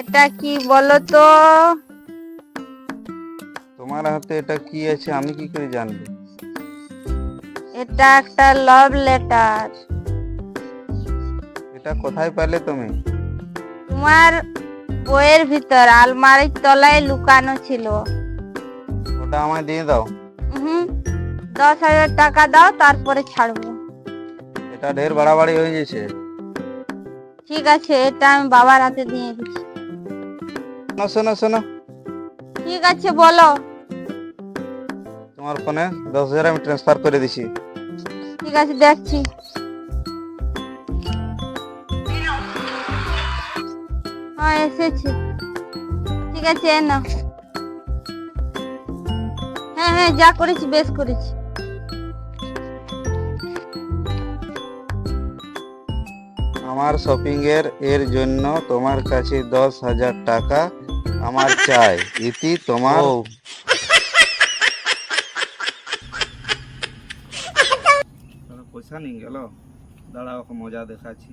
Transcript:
এটা কি বলো তো? তোমার হাতে এটা কি আছে আমি কি করে জানবো? এটা একটা লাভ লেটার। এটা কোথায় পেলে তুমি? তোমার বইয়ের ভিতর আলমারির তলায় লুকানো ছিল। ওটা আমায় দিয়ে দাও। হুম, 10,000 টাকা দাও, তারপরে ছাড়বো। এটা ঢের বাড়াবাড়ি হয়ে গেছে। ঠিক আছে, এটা আমি বাবার হাতে দিয়ে দিচ্ছি। শোনো শোনো শোনো, ঠিক আছে, বলো। তোমার ফোনে 10,000 আমি ট্রান্সফার করে দিছি। ঠিক আছে, দেখছি। হ্যাঁ, এসেছে। ঠিক আছে, এ নাও। হ্যাঁ হ্যাঁ, যা করেছি বেশ করেছি। আমার শপিং এর জন্য তোমার কাছে 10,000 টাকা আমার চাই। ইতি তোমার বউ। পয়সা নিয়ে গেল, দাঁড়াও মজা দেখাচ্ছি।